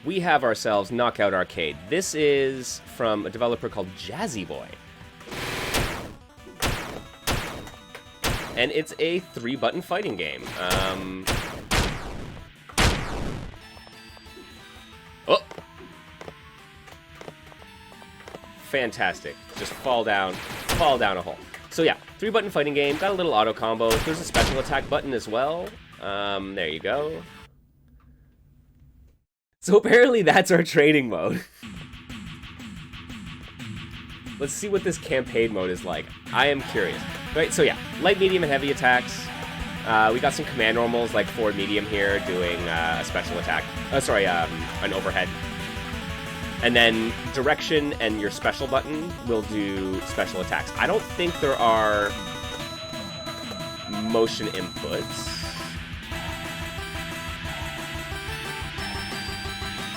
we have ourselves Knockout Arcade. This is from a developer called Jazzboy. And it's a 3-button fighting game. Oh! Fantastic. Just fall down a hole. So yeah, 3-button fighting game, got a little auto combo. There's a special attack button as well. There you go. So apparently that's our training mode. Let's see what this campaign mode is like. I am curious. Right, so yeah, light, medium, and heavy attacks. We got some command normals like forward medium here doing a special attack. An overhead. And then direction and your special button will do special attacks. I don't think there are motion inputs.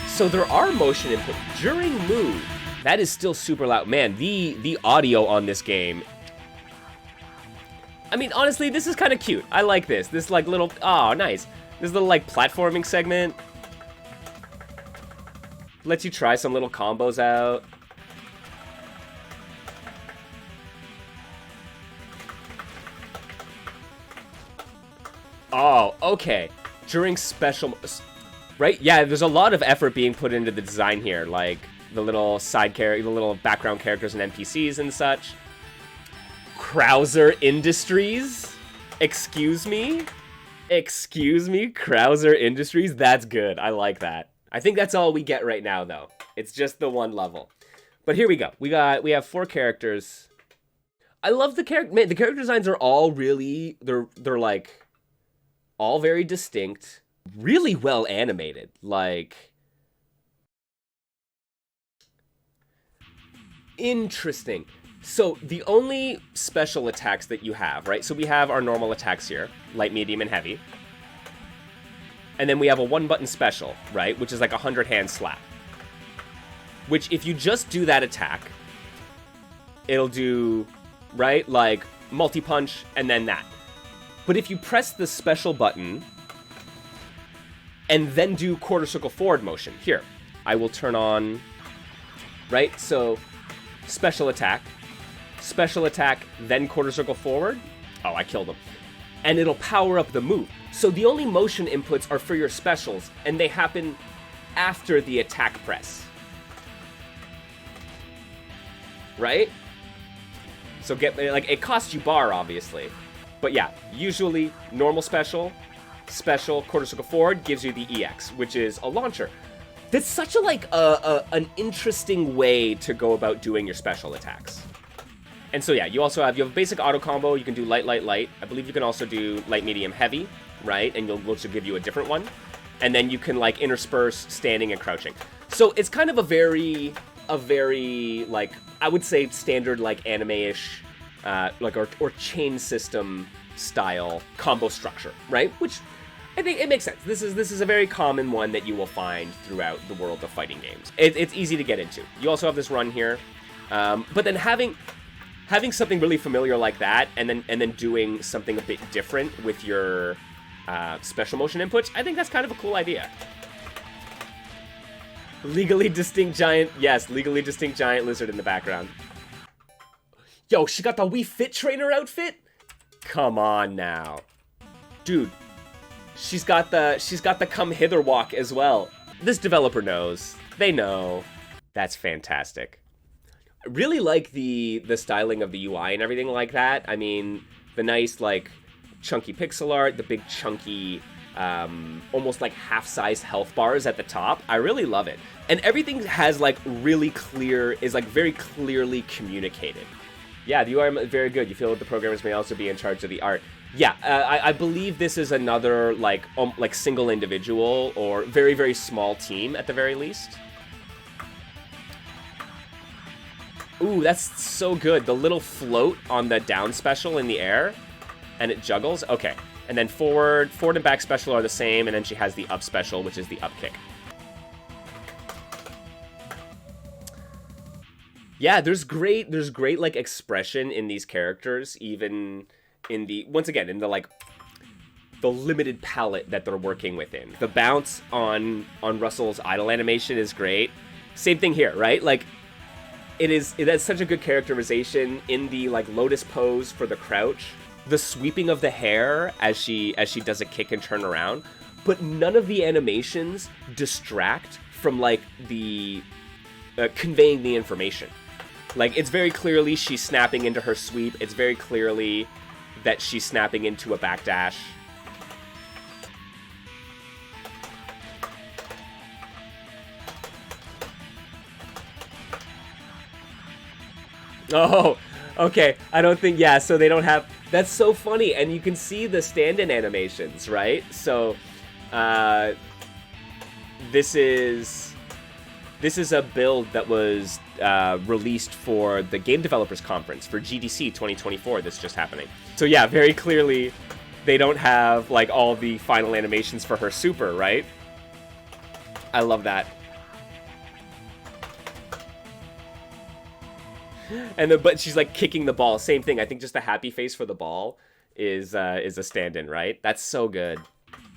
So there are motion input during move. That is still super loud. Man, the audio on this game. I mean, honestly, this is kind of cute. I like this. This like little, oh, nice. This little like platforming segment. Lets you try some little combos out. Oh, okay. During special, right? Yeah, there's a lot of effort being put into the design here, like the little the little background characters and NPCs and such. Krauser Industries? Excuse me? Excuse me? Krauser Industries? That's good. I like that. I think that's all we get right now, though. It's just the one level. But here we go. We have 4 characters. I love the character. Man, the character designs are all really, they're like all very distinct, really well animated. Like, interesting. So the only special attacks that you have, right? So we have our normal attacks here, light, medium, and heavy. And then we have a 1-button special, right? Which is like a 100-hand slap. Which if you just do that attack, it'll do, right? Like multi-punch and then that. But if you press the special button and then do quarter circle forward motion, here, I will turn on, right? So special attack, then quarter circle forward. Oh, I killed him. And it'll power up the move. So the only motion inputs are for your specials, and they happen after the attack press. Right? So it costs you bar, obviously. But yeah, usually normal special, quarter circle forward gives you the EX, which is a launcher. That's such an interesting way to go about doing your special attacks. And so yeah, you have a basic auto combo. You can do light, light, light. I believe you can also do light, medium, heavy, right? And which will give you a different one. And then you can like intersperse standing and crouching. So it's kind of a very like, I would say standard like anime-ish, or chain system style combo structure, right? Which I think it makes sense. This is a very common one that you will find throughout the world of fighting games. It's easy to get into. You also have this run here, but then having something really familiar like that, and then doing something a bit different with your special motion inputs, I think that's kind of a cool idea. Legally distinct giant, yes, legally distinct giant lizard in the background. Yo, she got the Wii Fit Trainer outfit? Come on now. Dude, she's got the come hither walk as well. This developer knows. They know. That's fantastic. I really like the styling of the UI and everything like that. I mean, the nice like chunky pixel art, the big chunky almost like half-size health bars at the top. I really love it. And everything has like very clearly communicated. Yeah, the UI is very good. You feel that the programmers may also be in charge of the art. Yeah, I believe this is another like single individual or very, very small team at the very least. Ooh, that's so good. The little float on the down special in the air, and it juggles. Okay, and then forward and back special are the same, and then she has the up special, which is the up kick. Yeah, there's great like expression in these characters, even in the the limited palette that they're working within. The bounce on Russell's idle animation is great. Same thing here, right? Like, it has such a good characterization in the like lotus pose for the crouch, the sweeping of the hair as she does a kick and turn around, but none of the animations distract from like the conveying the information. Like, it's very clearly she's snapping into her sweep. It's very clearly that she's snapping into a backdash. Oh, okay. I don't think, yeah, so they don't have... That's so funny, and you can see the stand-in animations, right? So, this is a build that was released for the Game Developers Conference for GDC 2024 that's just happening. So yeah, very clearly they don't have like all the final animations for her super, right? I love that. And then, but she's like kicking the ball. Same thing. I think just the happy face for the ball is a stand-in, right? That's so good.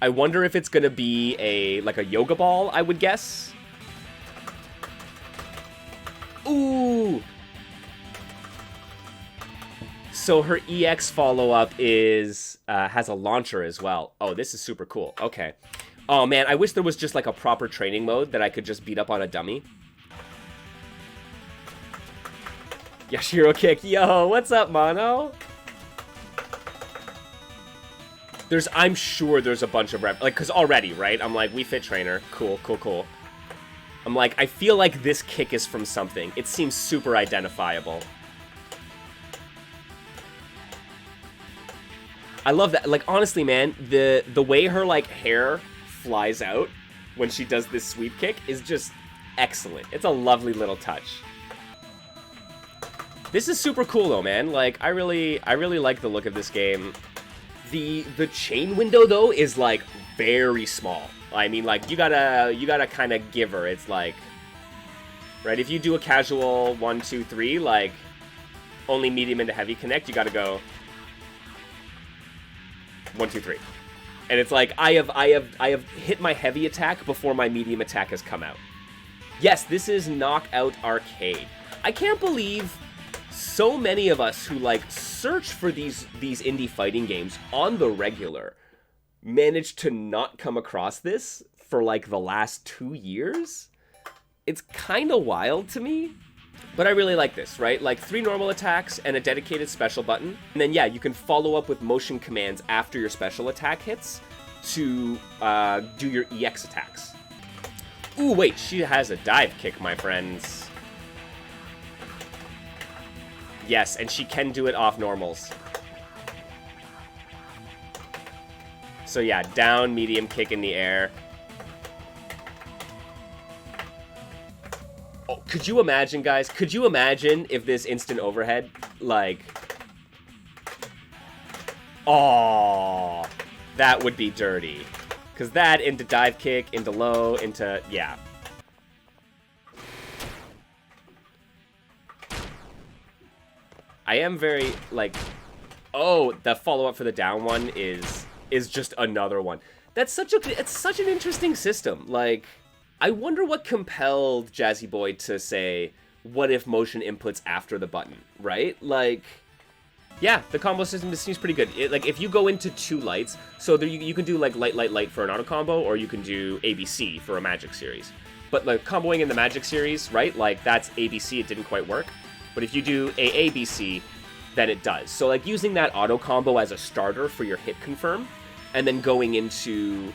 I wonder if it's gonna be a yoga ball, I would guess. Ooh! So her EX follow-up is has a launcher as well. Oh, this is super cool. Okay. Oh man, I wish there was just like a proper training mode that I could just beat up on a dummy. Yashiro kick. Yo, what's up, Mono? I'm sure there's a bunch of cause already, right? I'm like, Wii Fit Trainer. Cool, cool, cool. I'm like, I feel like this kick is from something. It seems super identifiable. I love that. Like, honestly, man, the way her, like, hair flies out when she does this sweep kick is just excellent. It's a lovely little touch. This is super cool, though, man. Like, I really like the look of this game. The chain window, though, is, like, very small. I mean, like, you gotta kind of give her. It's like, right, if you do a casual 1, 2, 3, like, only medium into heavy connect, you gotta go 1, 2, 3. And it's like, I have hit my heavy attack before my medium attack has come out. Yes, this is Knockout Arcade. I can't believe so many of us who, like, search for these indie fighting games on the regular managed to not come across this for like the last 2 years. It's kind of wild to me, but I really like this, right? Like 3 normal attacks and a dedicated special button. And then yeah, you can follow up with motion commands after your special attack hits to do your EX attacks. Ooh, wait, she has a dive kick, my friends. Yes, and she can do it off normals. So yeah, down, medium, kick in the air. Oh, could you imagine, guys? Could you imagine if this instant overhead, like... Oh, that would be dirty. Because that into dive kick, into low, into... Yeah. I am very, like... Oh, the follow-up for the down one is just another one. It's such an interesting system. Like, I wonder what compelled Jazzboy to say, what if motion inputs after the button, right? Like, yeah, the combo system seems pretty good. Like, if you go into 2 lights, so there you can do, like, light, light, light for an auto combo, or you can do ABC for a Magic series. But, like, comboing in the Magic series, right? Like, that's ABC, it didn't quite work. But if you do ABC, then it does. So, like, using that auto combo as a starter for your hit confirm, and then going into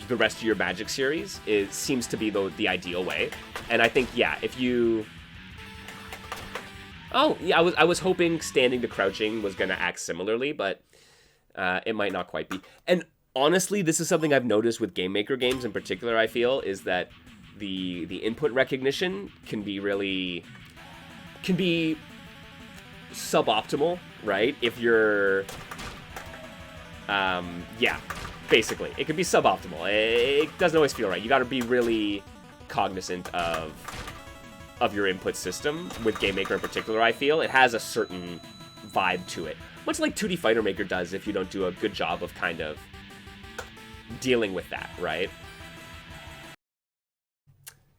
the rest of your Magic series, seems to be the ideal way. And I think, yeah, if you... Oh, yeah, I was hoping standing to crouching was going to act similarly, but it might not quite be. And honestly, this is something I've noticed with Game Maker games in particular, I feel, is that the input recognition can be suboptimal, right? If you're... yeah, basically. It can be suboptimal. It doesn't always feel right. You gotta be really cognizant of your input system. With Game Maker in particular, I feel. It has a certain vibe to it. Much like 2D Fighter Maker does if you don't do a good job of kind of dealing with that, right?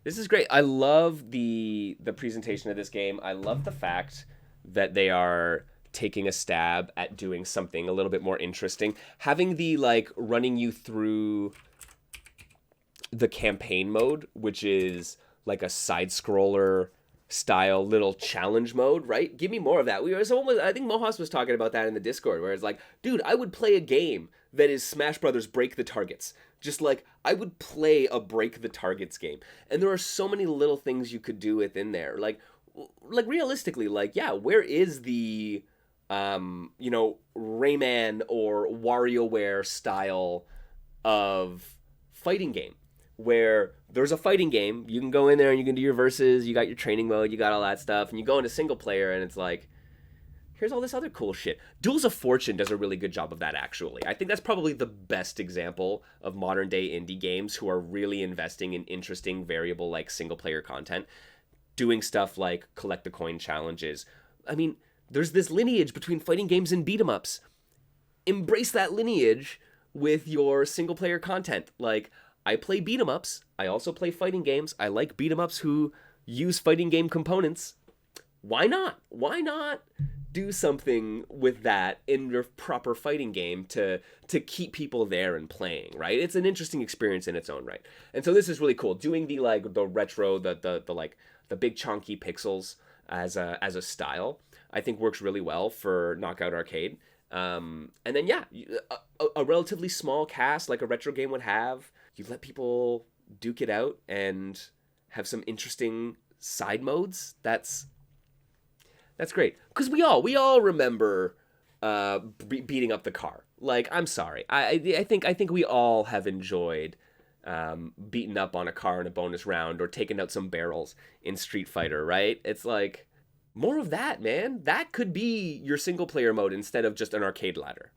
This is great. I love the presentation of this game. I love the fact that they are taking a stab at doing something a little bit more interesting. Having the like running you through the campaign mode, which is like a side scroller style little challenge mode, right? Give me more of that. I think Mohas was talking about that in the Discord, where it's like, dude, I would play a game that is Smash Brothers Break the Targets. Just like I would play a Break the Targets game, and there are so many little things you could do within there. Like realistically, like yeah, where is the Rayman or WarioWare style of fighting game? Where there's a fighting game, you can go in there and you can do your verses, you got your training mode, you got all that stuff, and you go into single player and it's like, here's all this other cool shit. Duels of Fortune does a really good job of that, actually. I think that's probably the best example of modern day indie games who are really investing in interesting, variable, like single player content, doing stuff like collect the coin challenges. I mean, there's this lineage between fighting games and beat 'em ups. Embrace that lineage with your single player content. Like, I play beat 'em ups. I also play fighting games. I like beat 'em ups who use fighting game components. Why not? Why not do something with that in your proper fighting game to keep people there and playing, right? It's an interesting experience in its own right. And so this is really cool. Doing the like the retro, the like the big chunky pixels as a style, I think works really well for Knockout Arcade. And then yeah, a relatively small cast like a retro game would have. You let people duke it out and have some interesting side modes. That's great, because we all remember beating up the car. Like, I'm sorry, I think we all have enjoyed beating up on a car in a bonus round or taking out some barrels in Street Fighter, right? It's like, more of that, man. That could be your single player mode instead of just an arcade ladder.